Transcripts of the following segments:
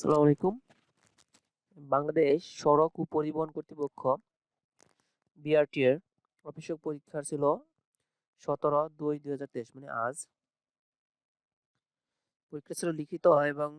আসসালামু আলাইকুম। বাংলাদেশ সড়ক ও পরিবহন কর্তৃপক্ষ বিআরটি এর অফিসিয়াল পরীক্ষা ছিল 17/2/2023 মানে আজ। পরীক্ষা ছিল লিখিত এবং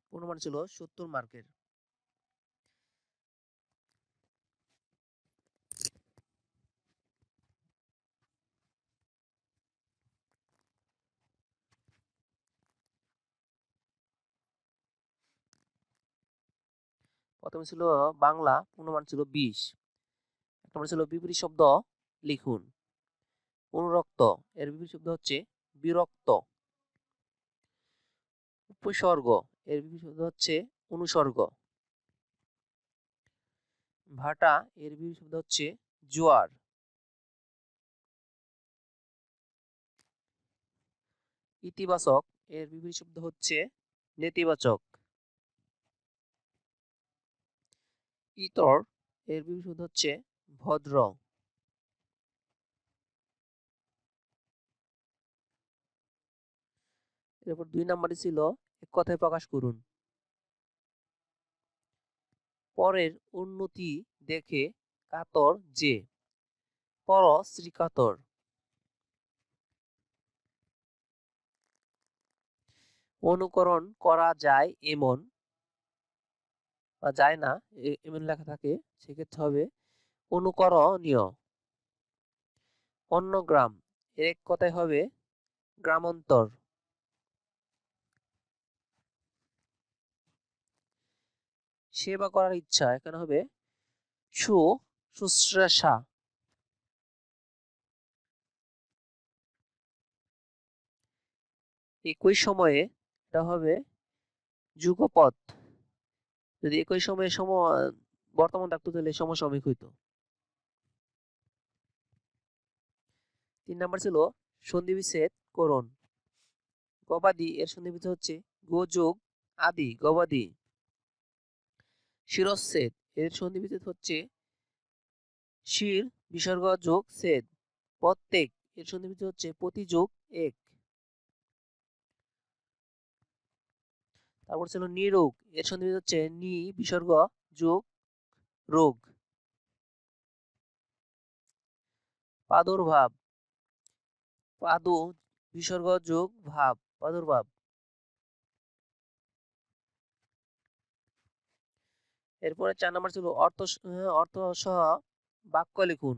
পূর্ণমান ছিল 70 মার্কের। প্রথমে ছিল বাংলা, পূর্ণমান ছিল 20। এক নম্বর ছিল বিপরীত শব্দ লিখুন। অনুরক্ত এর বিপরীত শব্দ হচ্ছে বিরক্ত। উপসর্গ এর বিপরীত শব্দ হচ্ছে অনুসর্গ। ভাটা এর বিপরীত শব্দ হচ্ছে জোয়ার। ইতিবাচক এর বিপরীত শব্দ হচ্ছে নেতিবাচক। ইতর এর বিপরীত শব্দ হচ্ছে ভদ্র। এরপর 2 নম্বরে ছিল এক কথায় প্রকাশ করুন। পরের উন্নতি দেখে কাতর যে, পর শ্রীকাতর। অনুকরণ করা যায় এমন বা যায় না এমন লেখা থাকে, সেক্ষেত্রে হবে অনুকরণীয়। অন্য গ্রাম এর এক কথায় হবে গ্রামান্তর। সেবা করার ইচ্ছা এখানে হবে শুশ্রূষা। একই সময়ে এটা হবে যুগপৎ। যদি একই সময়ে বর্তমান থাকতো তাহলে সমসাময়িক হইতো। 3 নাম্বার ছিল সন্ধিবিচ্ছেদ করুন। গবাদি এর সন্ধিবিচ্ছেদ হচ্ছে গো যোগ আদি গবাদি। শিরচ্ছেদ এর সন্ধিবিচ্ছেদ হচ্ছে শির বিসর্গ যোগ ছেদ। প্রত্যেক এর সন্ধিবিচ্ছেদ হচ্ছে প্রতি যোগ এক। তারপর ছিল নিরোগ এর সন্ধিবিচ্ছেদ হচ্ছে নি বিসর্গ যোগ রোগ। প্রাদুর্ভাব পাদু বিসর্গ যোগ ভাব প্রাদুর্ভাব। এরপরে 4 নাম্বার ছিল অর্থ সহ বাক্য লিখুন।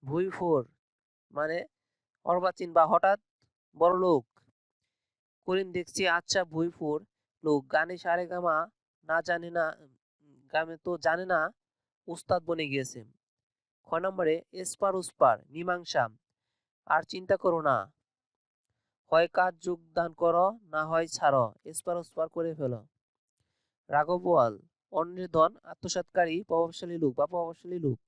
ভুইফোর মানে অর্বাচীন বা হঠাৎ বড় লোক। করিম দেখছি আচ্ছা ভুইফোর লোক, গানে সারে গামা না জানে না, গামে তো জানে না, উস্তাদ বনে গিয়েছে। 6 নম্বরে এসপার উসপার মীমাংসা। আর চিন্তা করো না, হয় কাজ যোগদান করো না হয় ছাড়ো, এসপার উসপার করে ফেলো। রাঘব বোয়াল অন্যের ধন আত্মসাৎকারী প্রভাবশালী লোক বা প্রভাবশালী লোক।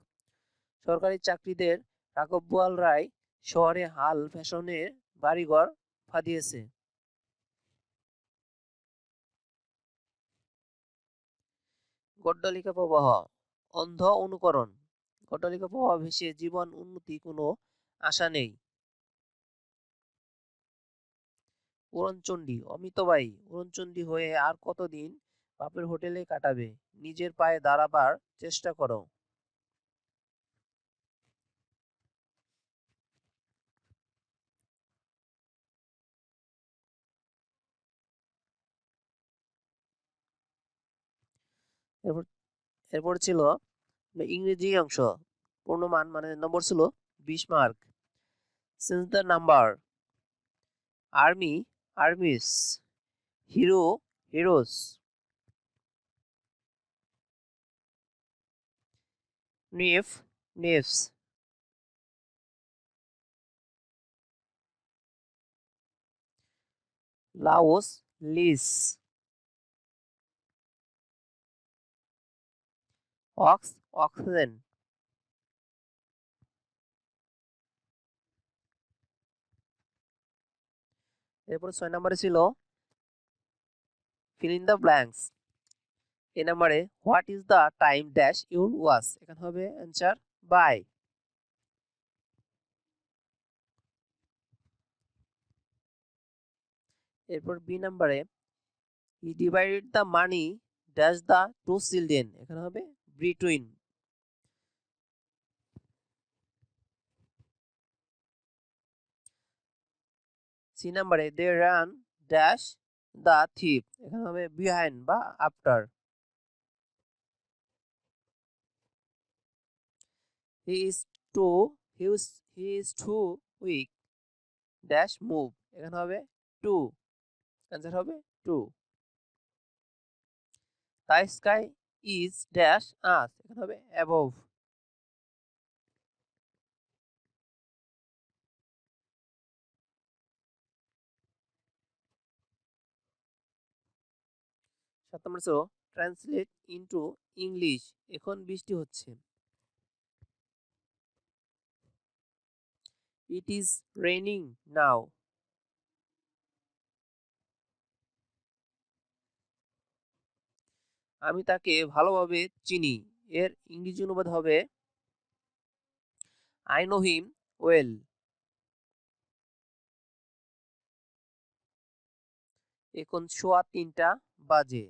সরকারি চাকরিদের রাঘব বোয়াল রায় শহরে হাল ফ্যাশনের বাড়িঘর ফাঁদিয়েছে। গড্ডলিকা প্রবাহ অন্ধ অনুকরণ। গড্ডলিকা প্রবাহ ভেসে জীবন উন্নতি কোনো আশা নেই। উড়নচণ্ডী অমিতবায়ী উড়নচণ্ডী হয়ে আর কতদিন বাপের হোটেলে কাটাবে, নিজের পায়ে দাঁড়াবার চেষ্টা করো। এরপর এরপর ছিল ইংরেজি অংশ। পূর্ণমান মানে নম্বর ছিল 20 mark. Change the number. Army armies, hero heroes, নেফ নেফস, লাওস লিস, অক্স অক্সিজেন। এরপর 6 নম্বরে ছিল ফিল ইন দ্য ব্ল্যাঙ্কস। এই নম্বরে what is the time dash your watch, এখানে হবে অ্যান্সার বাই। এরপর বি নাম্বারে he divided the money dash the two children, এখানে হবে বিটুইন। সি নাম্বারে they ran dash the thief, এখানে হবে বিহাইন্ড বা after. He is too he is too weak dash move, এখানে হবে টু, অ্যান্সার হবে to. The sky is dash us, এখানে হবে অ্যাবভ। সাত নম্বর ছিল ট্রান্সলেট ইনটু ইংলিশ, এখন বৃষ্টি হচ্ছে। It is raining now. আমি তাকে ভালোভাবে চিনি, এর ইংরেজি অনুবাদ হবে আই নো হিম ওয়েল। এখন সোয়া 3টা বাজে,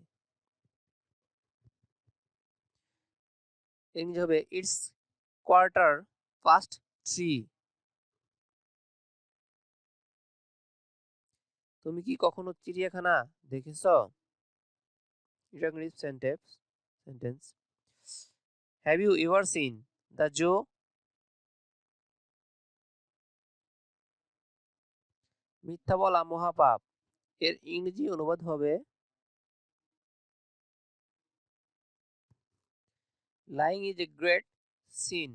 ইংরেজি হবে ইটস কোয়ার্টার পাস্ট 3। তুমি কি কখনো চিড়িয়াখানা দেখেছ? এটা English sentence. Have you ever seen the zoo? মিথ্যা বলা মহাপাপ, এর ইংরেজি অনুবাদ হবে lying is a great sin.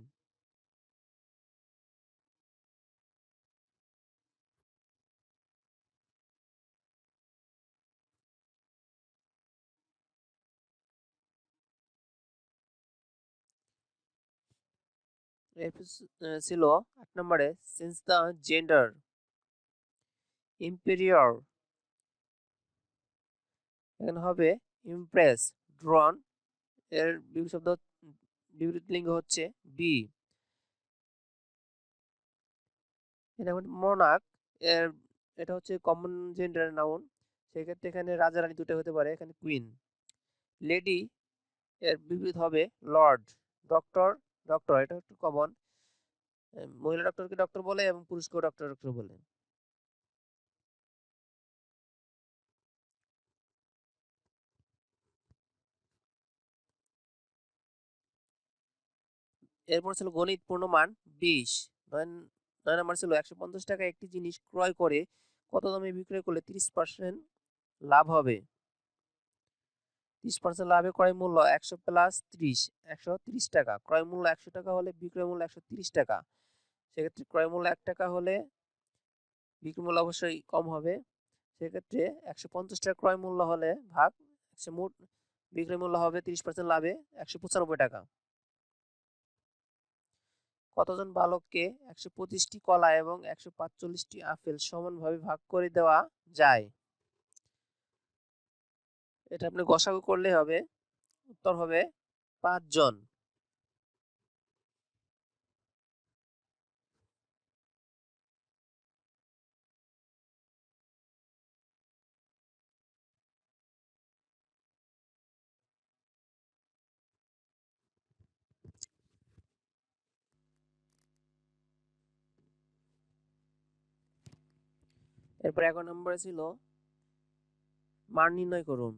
ছিল 8 নম্বরে সিন্স দ্য জেন্ডার ইম্পেরিয়র, এখানে হবে ইমপ্রেস ড্রন, এর বিপরীত শব্দ বিপরীত লিঙ্গ হচ্ছে বি। এটা মোনাক, এর এটা হচ্ছে কমন জেন্ডার নাউন, সেক্ষেত্রে এখানে রাজা রানী দুটো হতে পারে, এখানে কুইন। লেডি এর বিপরীত হবে লর্ড। ডক্টর ডক্টর এটা একটু কমন, মহিলা ডক্টরকে ডক্টর বলে এবং পুরুষকেও ডক্টর ডক্টর বলে। এরপর ছিল গণিত পূর্ণমান 20। 9 নম্বর ছিল 150 টাকা একটি জিনিস ক্রয় করে কত দামে বিক্রয় করলে 30% লাভ হবে? 30% লাভে ক্রয় মূল্য 100 প্লাস 30, 130 টাকা। ক্রয় মূল্য 100 টাকা হলে বিক্রয় মূল্য 130 টাকা। সেক্ষেত্রে ক্রয় মূল্য 1 টাকা হলে বিক্রয় মূল্য অবশ্যই কম হবে। সেক্ষেত্রে 150 টাকা ক্রয় মূল্য হলে ভাগ 100, মোট বিক্রয় মূল্য হবে 30% লাভে 195 টাকা। কতজন বালককে 125টি কলা এবং 145টি আপেল সমানভাবে ভাগ করে দেওয়া যায়? এটা আপনি গসাগু করলে হবে, উত্তর হবে 5 জন। এরপর 11 নম্বরে ছিল মান নির্ণয় করুন।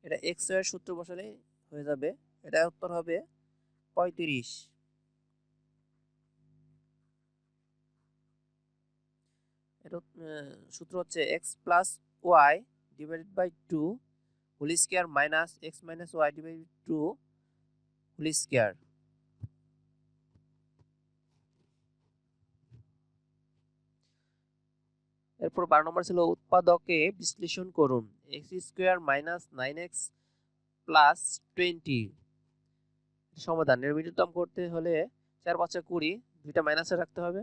এটা এক্স এর সূত্র বসালে হয়ে যাবে, এটা উত্তর হবে 35। এটা সূত্র হচ্ছে x plus y divided by 2 whole square minus x minus y divided 2 whole square. এরপর 12 নম্বর ছিল উৎপাদকে বিশ্লেষণ করুন। X square minus 9x plus 20 সমাধান। এর মিডিল করতে হলে 4 5 20, দুইটা মাইনাসে রাখতে হবে,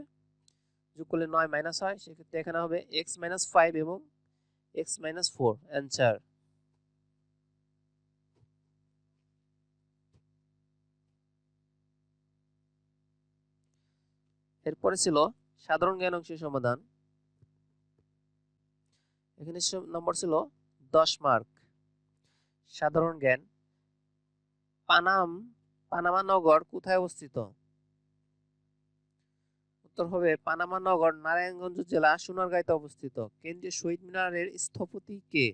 যোগ করলে 9 মাইনাস হয়, সেক্ষেত্রে এখানে হবে x মাইনাস 5 এবং x মাইনাস 4 অ্যান্সার। এরপরে ছিল সাধারণ জ্ঞান অংশের সমাধান। এখানে নম্বর ছিল 10 মার্ক। সাধারণ জ্ঞান, পানামা নগর কোথায় অবস্থিত? উত্তর হবে পানামা নগর নারায়ণগঞ্জ জেলা সোনারগাঁইতে অবস্থিত। কেন্দ্রীয় শহীদ মিনারের স্থপতি কে?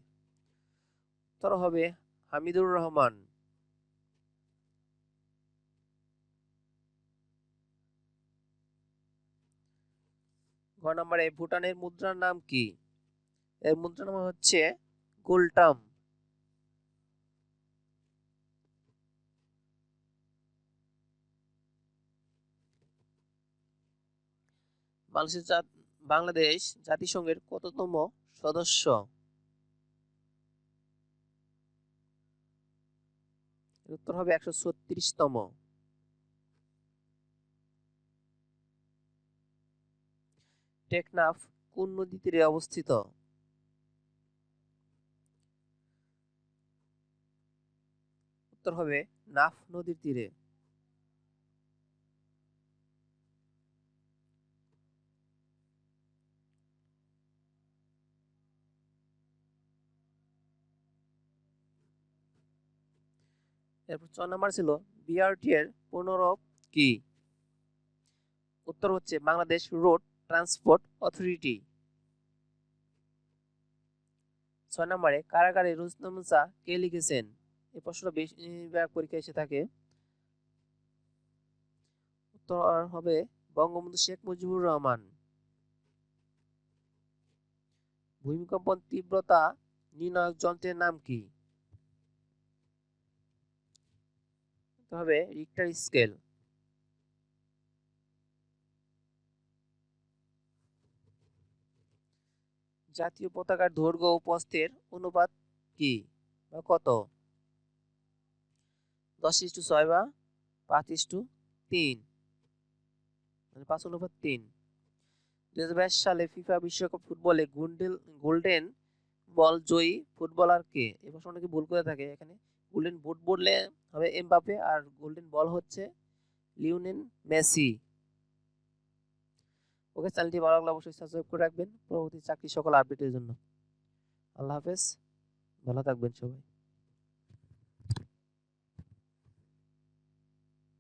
উত্তর হবে হামিদুর রহমান। ঘ নম্বরে ভুটানের মুদ্রার নাম কি? এর মুদ্রার নাম হচ্ছে গুলটাম। বাংলাদেশ জাতিসংঘের কততম সদস্য? উত্তর হবে 136তম। টেকনাফ কোন নদীর তীরে অবস্থিত? উত্তর হবে নাফ নদীর তীরে। এরপর 4 নাম্বার ছিল বিআরটি এর পুনরূপ কি? উত্তর হচ্ছে বাংলাদেশ রোড ট্রান্সপোর্ট অথরিটি। 6 নম্বরে কারাগারে রুস্তমুসা কে লিখেছেন? এই প্রশ্নটা বেশিরভাগ পরীক্ষায় এসে থাকে। উত্তর হবে বঙ্গবন্ধু শেখ মুজিবুর রহমান। ভূমিকম্পন তীব্রতা নির্ণায়ক যন্ত্রের নাম কি? হবে রিক্টার স্কেল। জাতীয় পতাকার দৈর্ঘ্য ও প্রস্থের অনুপাত কি বা কত? 10:6 বা 5:3, মানে 5:3। 2022 সালে ফিফা বিশ্বকাপ ফুটবলে গোল্ডেন বল জয়ী ফুটবলার কে? এই প্রশ্ন অনেকে ভুল করে থাকে। এখানে গোল্ডেন বুট বললে হবে এমবাপে, আর গোল্ডেন বল হচ্ছে লিওনেল মেসি। ওকে, চ্যানেলটি ভালো লাগলে অবশ্যই সাবস্ক্রাইব করে রাখবেন পরবর্তী চাকরি সকল আপডেটের জন্য। আল্লাহ হাফেজ, ভালো থাকবেন সবাই।